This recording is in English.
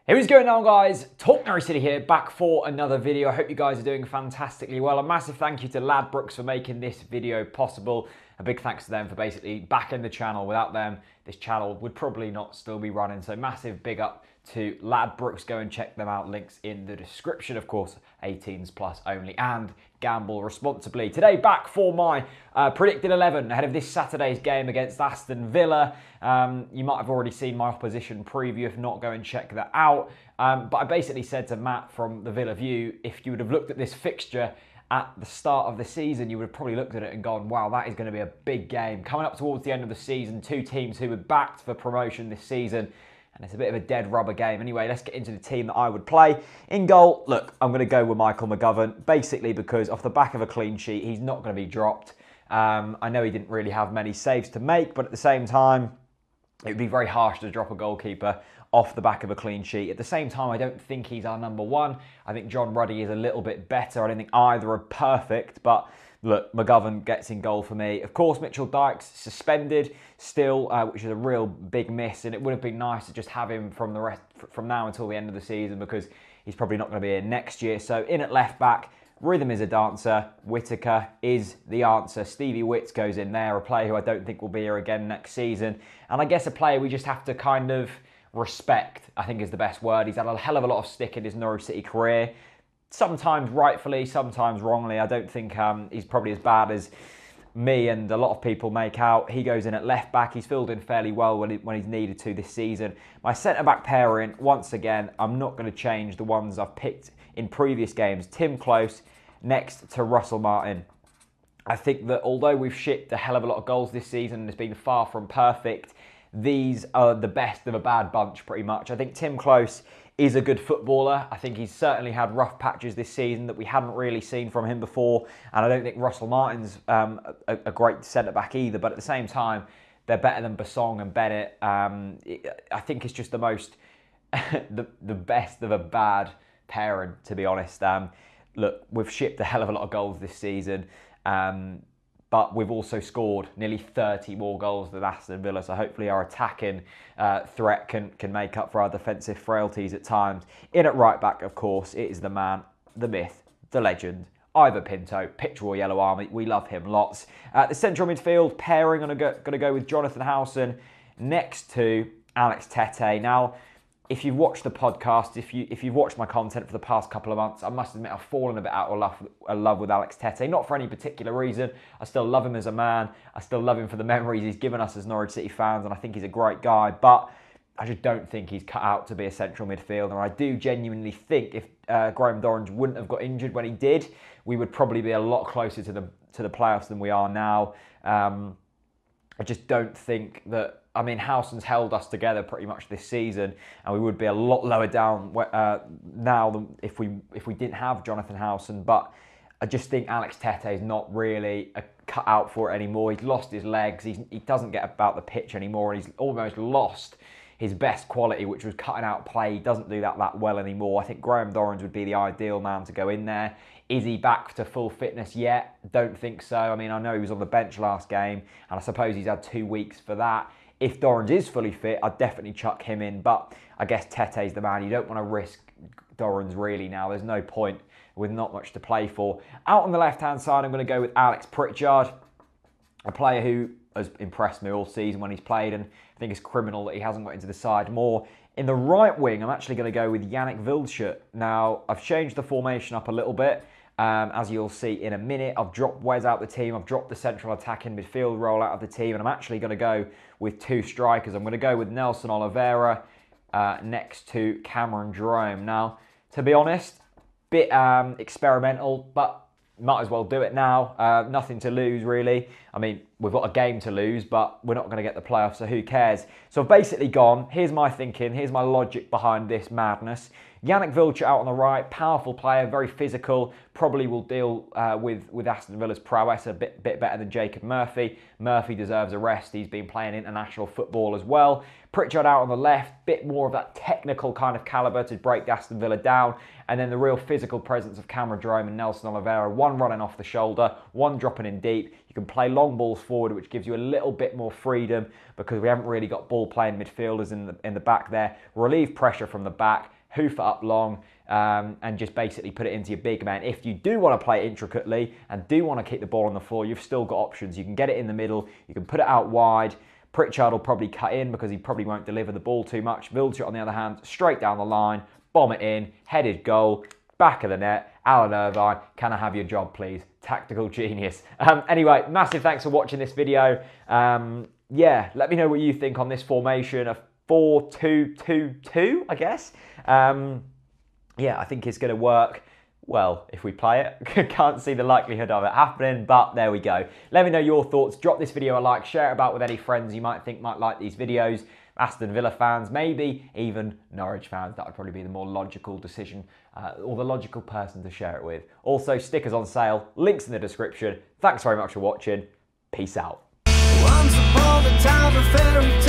Hey, what's going on, guys? TalkNorwichCity here, back for another video. I hope you guys are doing fantastically well. A massive thank you to Ladbrokes for making this video possible. A big thanks to them for basically backing the channel. Without them, this channel would probably not still be running. So massive big up to Ladbrokes. Go and check them out. Links in the description, of course. 18s plus only, and gamble responsibly. Today, back for my predicted 11 ahead of this Saturday's game against Aston Villa. You might have already seen my opposition preview. If not, go and check that out. But I basically said to Matt from the Villa View, if you would have looked at this fixture at the start of the season, you would have probably looked at it and gone, wow, that is going to be a big game. Coming up towards the end of the season, two teams who were backed for promotion this season, and it's a bit of a dead rubber game. Anyway, let's get into the team that I would play. In goal, look, I'm going to go with Michael McGovern, basically because off the back of a clean sheet, he's not going to be dropped. I know he didn't really have many saves to make, but at the same time, it would be very harsh to drop a goalkeeper off the back of a clean sheet. At the same time, I don't think he's our number one. I think John Ruddy is a little bit better. I don't think either are perfect, but look, McGovern gets in goal for me. Of course, Mitchell Dykes suspended still, which is a real big miss, and it would have been nice to just have him from now until the end of the season, because he's probably not going to be here next year. So in at left back, rhythm is a dancer. Whittaker is the answer. Stevie Witts goes in there, a player who I don't think will be here again next season. And I guess a player we just have to kind of respect, I think is the best word. He's had a hell of a lot of stick in his Norwich City career. Sometimes rightfully, sometimes wrongly. I don't think he's probably as bad as me and a lot of people make out. He goes in at left back. He's filled in fairly well when he's needed to this season. My centre-back pairing, once again, I'm not going to change the ones I've picked in previous games. Tim Close next to Russell Martin. I think that although we've shipped a hell of a lot of goals this season and it's been far from perfect, these are the best of a bad bunch, pretty much. I think Tim Close is a good footballer. I think he's certainly had rough patches this season that we hadn't really seen from him before. And I don't think Russell Martin's a great centre-back either. But at the same time, they're better than Basong and Bennett. I think it's just the most, the best of a bad pairing, to be honest. Look, we've shipped a hell of a lot of goals this season. But we've also scored nearly 30 more goals than Aston Villa, so hopefully our attacking threat can make up for our defensive frailties at times. In at right back, of course, it is the man, the myth, the legend, Ivor Pinto, Picture Royal Yellow Army. We love him lots. The central midfield pairing, I'm going to go with Jonathan Howson next to Alex Tete. Now, if you've watched the podcast, if you've watched my content for the past couple of months, I must admit I've fallen a bit out of love with Alex Tete. Not for any particular reason. I still love him as a man. I still love him for the memories he's given us as Norwich City fans, and I think he's a great guy. But I just don't think he's cut out to be a central midfielder. I do genuinely think if Graham Dorrans wouldn't have got injured when he did, we would probably be a lot closer to the playoffs than we are now. I just don't think that. I mean, Howson's held us together pretty much this season, and we would be a lot lower down now than if we didn't have Jonathan Howson. But I just think Alex Tete is not really cut out for it anymore. He's lost his legs. He doesn't get about the pitch anymore, and he's almost lost his best quality, which was cutting out play. He doesn't do that well anymore. I think Graham Dorrans would be the ideal man to go in there. Is he back to full fitness yet? Don't think so. I mean, I know he was on the bench last game, and I suppose he's had 2 weeks for that. If Dorrans is fully fit, I'd definitely chuck him in. But I guess Tete's the man. You don't want to risk Dorrans really now. There's no point with not much to play for. Out on the left-hand side, I'm going to go with Alex Pritchard, a player who has impressed me all season when he's played, and I think it's criminal that he hasn't got into the side more. In the right wing, I'm actually going to go with Yannick Wildschut. Now, I've changed the formation up a little bit. As you'll see in a minute, I've dropped Wes out of the team. I've dropped the central attacking midfield role out of the team. And I'm actually going to go with two strikers. I'm going to go with Nelson Oliveira next to Cameron Jerome. Now, to be honest, bit experimental, but might as well do it now. Nothing to lose, really. I mean, we've got a game to lose, but we're not going to get the playoffs, so who cares? So I've basically gone, here's my thinking, here's my logic behind this madness. Yannick Wildschut out on the right, powerful player, very physical, probably will deal with Aston Villa's prowess a bit better than Jacob Murphy. Murphy deserves a rest. He's been playing international football as well. Pritchard out on the left, bit more of that technical kind of calibre to break Aston Villa down. And then the real physical presence of Cameron Jerome and Nelson Oliveira. One running off the shoulder, one dropping in deep. You can play long balls forward, which gives you a little bit more freedom because we haven't really got ball playing midfielders in the back there. Relieve pressure from the back. hoof it up long, and just basically put it into your big man. If you do want to play it intricately and do want to kick the ball on the floor, you've still got options. You can get it in the middle, you can put it out wide. Pritchard will probably cut in because he probably won't deliver the ball too much. Wiltshire, on the other hand, straight down the line, bomb it in, headed goal, back of the net. Alan Irvine, can I have your job, please? Tactical genius. Anyway, massive thanks for watching this video. Yeah, let me know what you think on this formation, a 4-2-2-2, I guess. Yeah, I think it's going to work. Well, if we play it, can't see the likelihood of it happening, but there we go. Let me know your thoughts. Drop this video a like, share it about with any friends you might think might like these videos. Aston Villa fans, maybe even Norwich fans. That would probably be the more logical decision or the logical person to share it with. Also, stickers on sale, links in the description. Thanks very much for watching. Peace out. Once upon a time, a fairy tale.